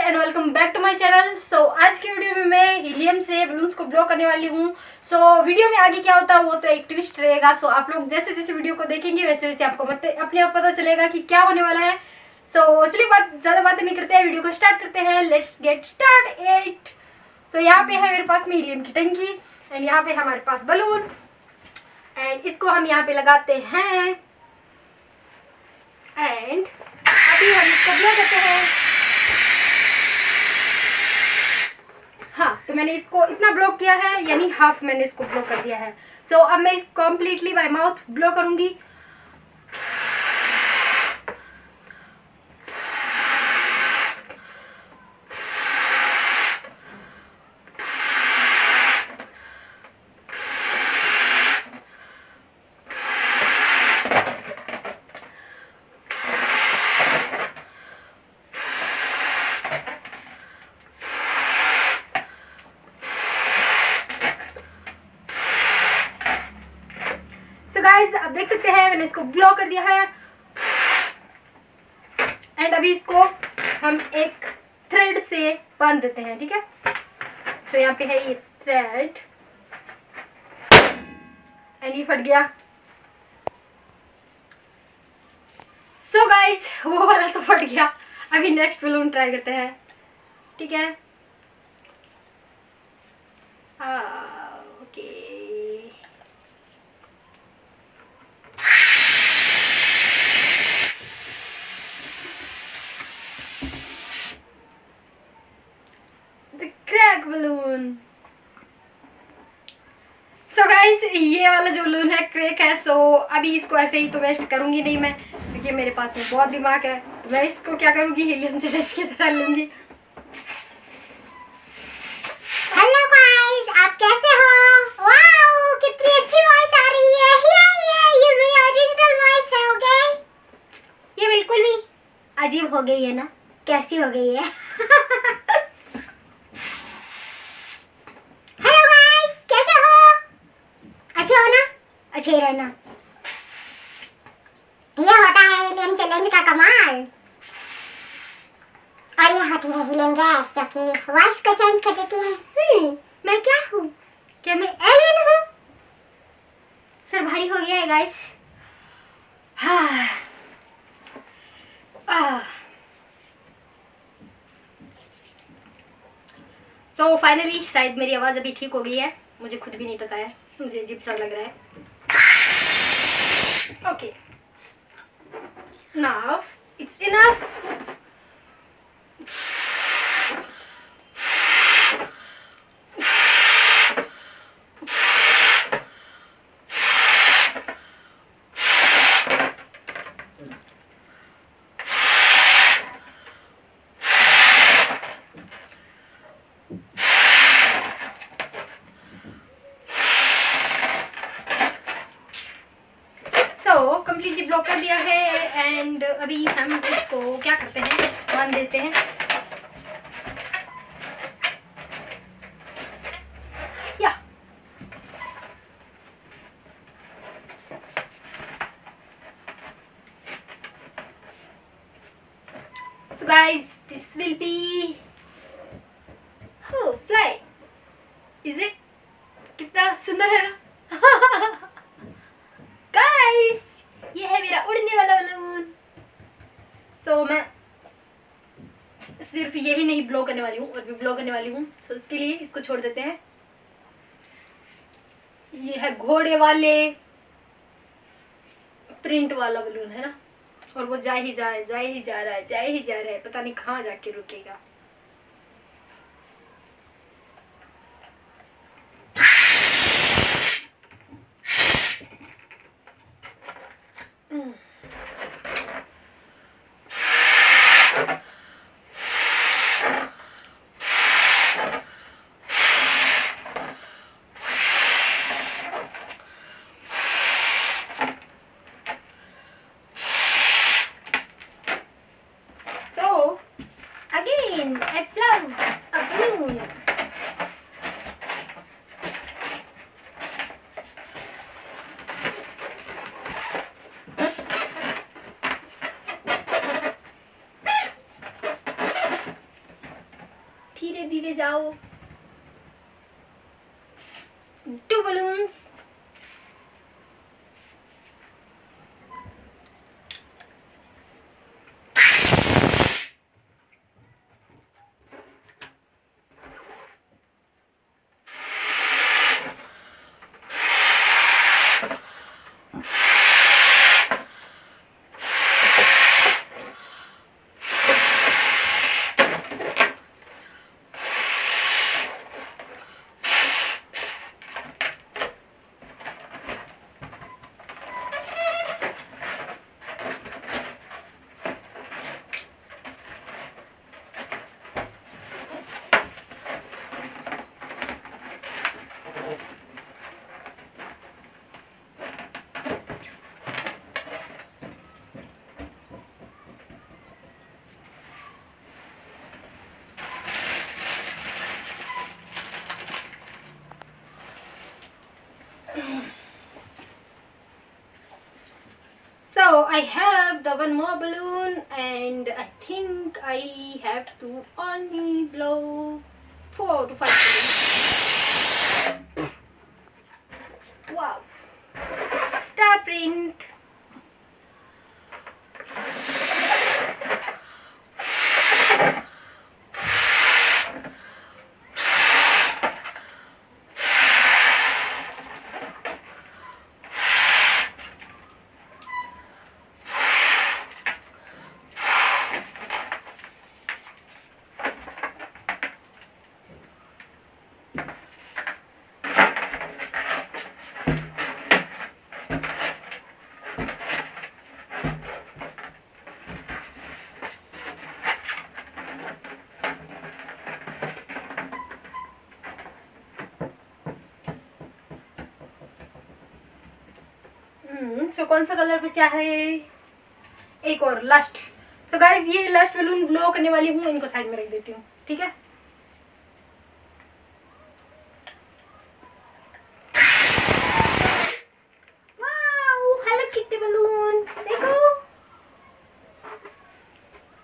And welcome back to my channel. So आज की video में मैं हीलियम से बलून्स को ब्लो करने वाली हूँ। सो वीडियो में आगे क्या होता है वो तो एक ट्विस्ट रहेगा। सो आप लोग जैसे जैसे वीडियो को देखेंगे वैसे वैसे आपको अपने आप पता चलेगा कि क्या होने वाला है। सो चलिए ज़्यादा बातें नहीं करते हैं, वीडियो को स्टार्ट करते हैं। Let's get start it. तो यहाँ पे है मेरे पास में हीलियम की टंकी एंड यहाँ पे हमारे पास बलून एंड इसको हम यहाँ पे लगाते हैं एंड अभी हम इसको ब्लो करते हैं। हाँ, तो मैंने इसको इतना ब्लो किया है, यानी हाफ मैंने इसको ब्लो कर दिया है। सो अब मैं इसको कम्प्लीटली बाय माउथ ब्लो करूंगी। गाइस आप देख सकते हैं मैंने इसको ब्लो कर दिया है एंड अभी इसको हम एक थ्रेड से बांध देते हैं, ठीक है। तो यहाँ पे है ये थ्रेड एंड ये फट गया। सो गाइस वो वाला तो फट गया। अभी नेक्स्ट बलून ट्राई करते हैं, ठीक है। Okay crack balloon. So guys ये वाला जो बलून है क्रैक है। सो अभी इसको ऐसे ही तो वेस्ट करूंगी नहीं मैं, क्योंकि मेरे पास में बहुत दिमाग है। तो मैं इसको क्या करूंगी, हीलियम चैलेंज की तरह लूंगी। हेलो गाइस, आप कैसे हो? वाओ कितनी अच्छी वॉइस आ रही है। ये मेरी ओरिजिनल वॉइस है। ओके, ये बिल्कुल भी अजीब हो गई है ना, कैसी हो गई है? अच्छे रहना। ये होता है हीलियम चैलेंज का कमाल। और ये होती है हीलियम गैस जो कि वॉइस को चेंज कर देती है। मैं क्या हूँ? क्या मैं एलियन हूँ? सर भारी हो गया है गाइस। सो फाइनली शायद मेरी आवाज़ अभी ठीक हो गई है, मुझे खुद भी नहीं पता है, मुझे अजीब सा लग रहा है। Okay, now it's enough. Completely block कर दिया है एंड अभी हम इसको क्या करते हैं, बांध देते हैं। या so guys this will be fly. Is it? कितना सुंदर है ना। गाइस ये है मेरा उड़ने वाला बलून। सो मैं सिर्फ यही नहीं ब्लो करने वाली हूँ और भी ब्लो करने वाली हूँ। तो इसके लिए इसको छोड़ देते हैं। ये है घोड़े वाले प्रिंट वाला बलून है ना, और वो जा ही रहा है, पता नहीं कहाँ जाके रुकेगा। I blow a balloon. धीरे धीरे जाओ। 2 balloons। So I have the one more balloon and I think I have to only blow 4 to 5 balloons. Wow. Star print. सो कौन सा कलर बचा है? एक और लास्ट। सो गाइस ये लास्ट बलून ब्लो करने वाली हूँ, इनको साइड में रख देती हूँ, ठीक है। वाओ हेलो किटी बलून देखो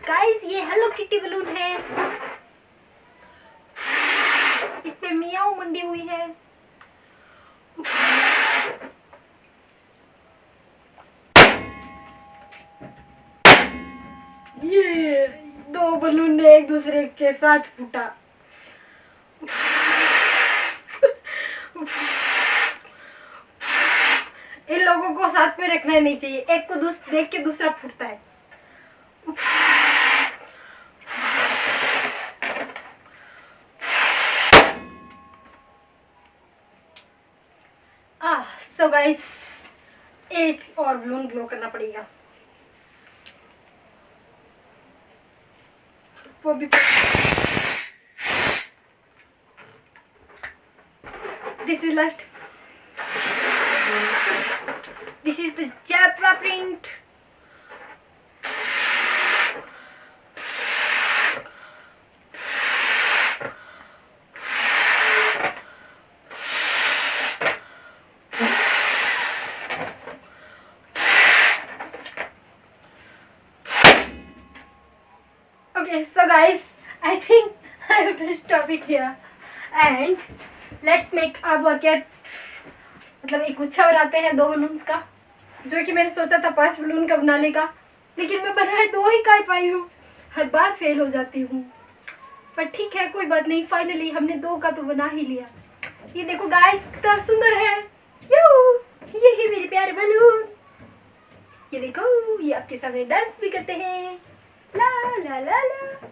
गाइस, ये हेलो किटी बलून है, इस पे मियाऊ मंडी हुई है। ये 2 बलून ने एक दूसरे के साथ फूटा। इन लोगों को साथ में रखना नहीं चाहिए, एक को देख के दूसरा फूटता है। सो गाइस एक और बलून ग्लो करना पड़ेगा, वो भी। This is last. This is the zebra print. Okay, so guys, I think I have to stop it here and let's make a bucket। मतलब एक गुच्छा बनाते हैं 2 बलून्स का, जो कि मैंने सोचा था 5 बलून का बनाने का, लेकिन मैं बनाए 2 ही कर पाई हूँ, हर बार फेल हो जाती हूँ। पर ठीक है, कोई बात नहीं, फाइनली हमने 2 का तो बना ही लिया। ये देखो गाइस कितना सुंदर है, ये है मेरे प्यारे बलून। ये देखो, ये आपके सामने डांस भी करते हैं, ला ला ला ला।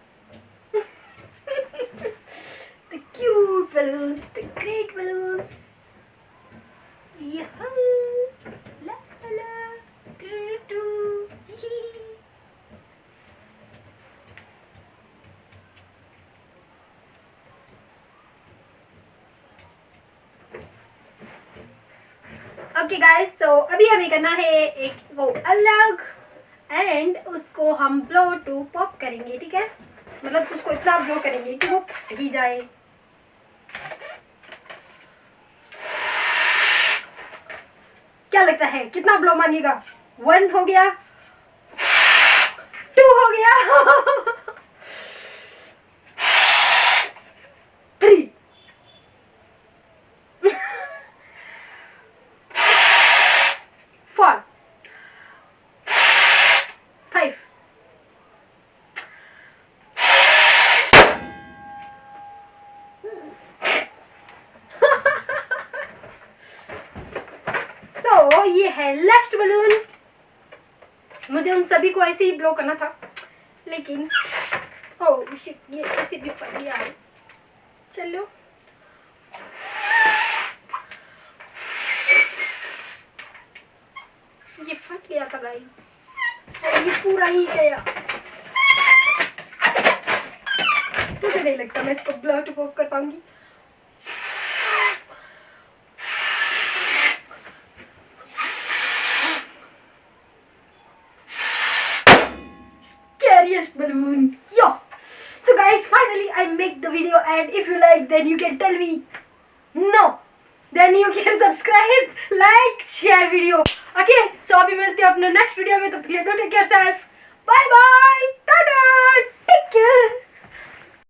The cute balloons, the great balloons. Yeah, la la, do do. Okay guys, तो अभी हमें करना है एक को अलग एंड उसको हम ब्लो टू पॉप करेंगे, ठीक है। मतलब उसको इतना ब्लो करेंगे कि वो फट ही जाए। क्या लगता है कितना ब्लो मांगेगा? 1 हो गया, 2 हो गया, ये है लास्ट बलून। मुझे उन सभी को ऐसे ही ब्लो करना था, लेकिन ओह शिट, ये ऐसे भी फट गया है। चलो ये फट गया था गाइस, और ये पूरा ही गया। मुझे नहीं लगता मैं इसको ब्लो टू कर पाऊंगी। Scariest balloon. Yo. So guys, finally I make the video, and if you like, then you can tell me. No. Then you can subscribe, like, share video. Okay. So अभी मिलते हैं अपने next video में, तब तक के लिए take care self. Bye bye. Tata. Take care.